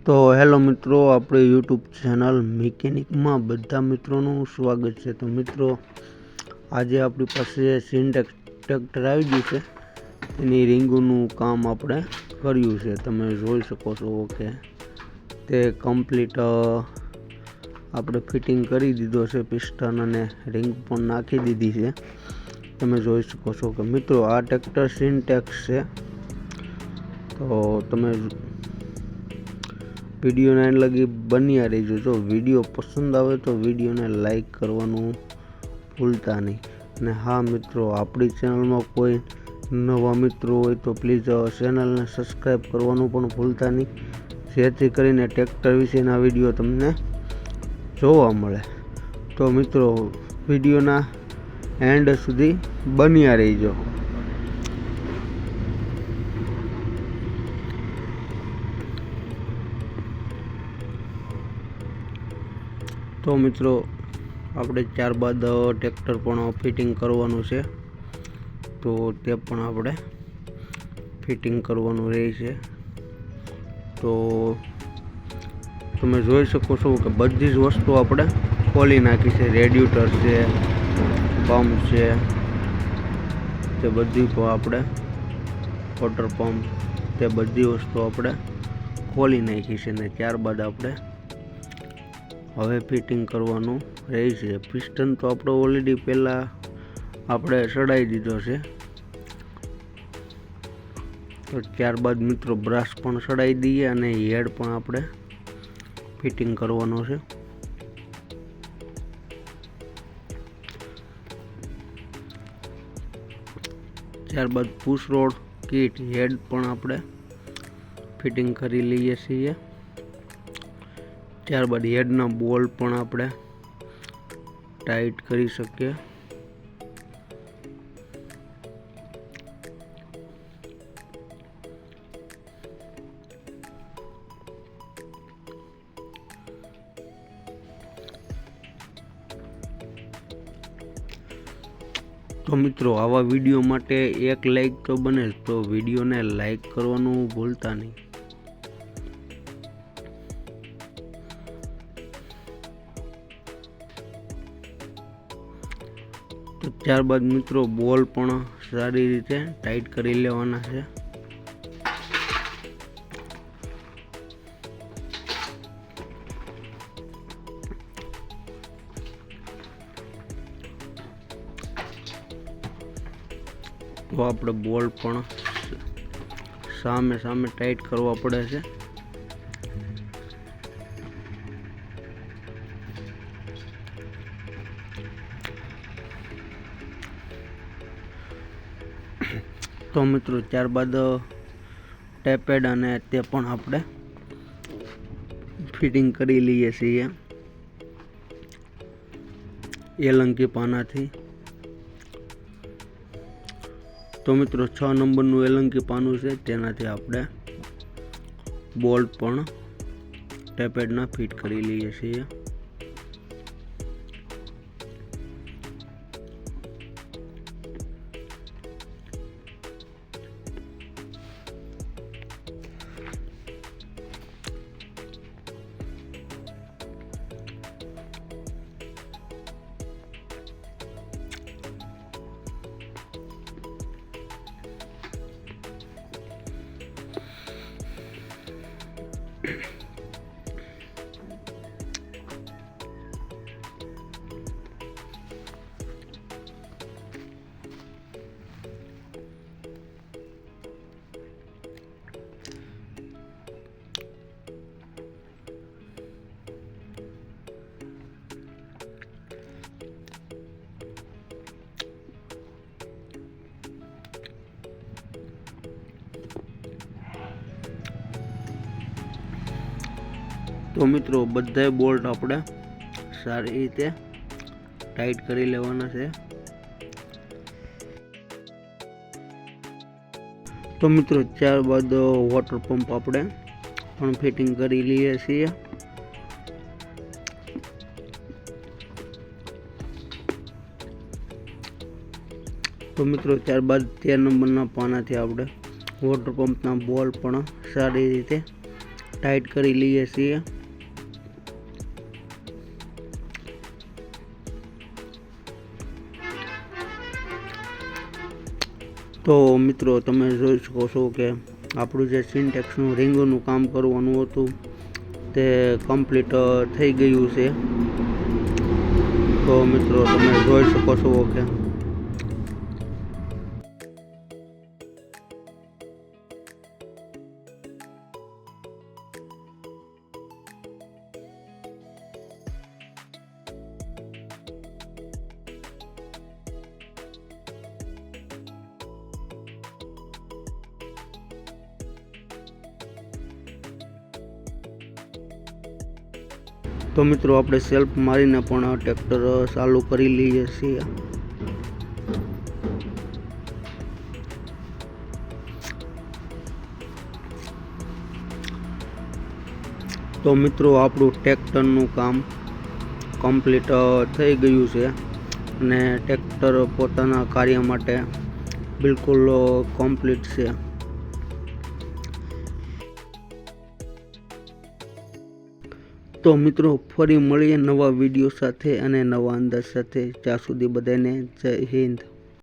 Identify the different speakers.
Speaker 1: તો હેલો મિત્રો, આપણે યુટ્યુબ ચેનલ મિકેનિકમાં બધા મિત્રોનું સ્વાગત છે। તો મિત્રો, આજે આપણી પાસે સિન્ટેક્સ ટ્રેક્ટર આવી ગયું છે, એની રિંગનું કામ આપણે કર્યું છે। તમે જોઈ શકો છો કે તે કમ્પ્લીટ આપણે ફિટિંગ કરી દીધો છે, પિસ્ટન અને રિંગ પણ નાખી દીધી છે। તમે જોઈ શકો છો કે મિત્રો, આ ટ્રેક્ટર સિન્ટેક્સ છે। તો તમે વિડીયોને એન્ડ લગી બન્યા રહેજો। જો વિડીયો પસંદ આવે તો વિડીયોને લાઈક કરવાનું ભૂલતા નહીં। અને હા મિત્રો, આપણી ચેનલમાં કોઈ નવા મિત્રો હોય તો પ્લીઝ ચેનલને સબસ્ક્રાઈબ કરવાનું પણ ભૂલતા નહીં, જેથી કરીને ટ્રેક્ટર વિશેના વિડીયો તમને જોવા મળે। તો મિત્રો, વિડીયોના એન્ડ સુધી બન્યા રહેજો। તો મિત્રો, આપણે ત્યારબાદ ટ્રેક્ટર પણ ફિટિંગ કરવાનું છે, તો તે પણ આપણે ફિટિંગ કરવાનું રહેશે। તો તમે જોઈ શકો છો કે બધી જ વસ્તુ આપણે ખોલી નાખી છે। રેડિએટર છે, પંપ છે, તે બધી આપણે વોટર પંપ, તે બધી વસ્તુ આપણે ખોલી નાખી છે ને ત્યારબાદ આપણે હવે ફિટિંગ કરવાનું રહેશે। પિસ્ટન તો આપણે ઓલરેડી પહેલાં આપણે ચડાવી દીધો છે। તો ત્યારબાદ મિત્રો બ્રશ પણ ચડાવી દઈએ અને હેડ પણ આપણે ફિટિંગ કરવાનો છે। ત્યારબાદ પુશ રોડ કીટ હેડ પણ આપણે ફિટિંગ કરી લઈએ છીએ। ત્યારબાદ હેડના બોલ પણ આપણે ટાઈટ કરી શકીએ। તો મિત્રો, આવા વિડીયો માટે એક લાઈક તો બને, તો વિડીયોને લાઈક કરવાનું ભૂલતા નહીં। તો ત્યારબાદ મિત્રો બોલ પણ સારી રીતે ટાઈટ કરી લેવાના છે। તો આપણે બોલ પણ સામે ટાઈટ કરવા પડે છે। તો મિત્રો, ત્યારબાદ ટેપેડ અને તે પણ આપણે ફિટિંગ કરી લઈએ છીએ એલંકી પાનાથી। તો મિત્રો, 6 નંબરનું એલંકી પાનું છે, તેનાથી આપણે બોલ્ટ પણ ટેપેડના ફિટ કરી લઈએ છીએ। તો મિત્રો, બધાય બોલ્ટ આપણે સારી રીતે ટાઈટ કરી લેવાના છે। તો મિત્રો, ત્યારબાદ વોટર પંપ આપણે પણ ફિટિંગ કરી લઈએ છીએ। તો મિત્રો, ત્યારબાદ 13 નંબરના પાનાથી આપણે વોટર પંપના બોલ પણ સારી રીતે ટાઈટ કરી લઈએ છીએ। તો મિત્રો તમે જોઈ શકો છો કે આપણું જે સિન્ટેક્સનું રિંગનું કામ કરવાનું હતું તે કમ્પ્લીટ થઈ ગયું છે। તો મિત્રો તમે જોઈ શકો છો કે તો મિત્રો આપણે સેલ્ફ મારીને પણ ટ્રેક્ટર ચાલુ કરી લઈએ છીએ। તો મિત્રો આપણું ટ્રેક્ટરનું કામ કમ્પ્લીટ થઈ ગયું છે અને ટ્રેક્ટર પોતાના કાર્ય માટે બિલકુલ કમ્પ્લીટ છે। તો મિત્રો ફરી મળીએ નવા વિડીયો સાથે અને નવા અંદાજ સાથે। ત્યાં સુધી બધાને જય હિન્દ।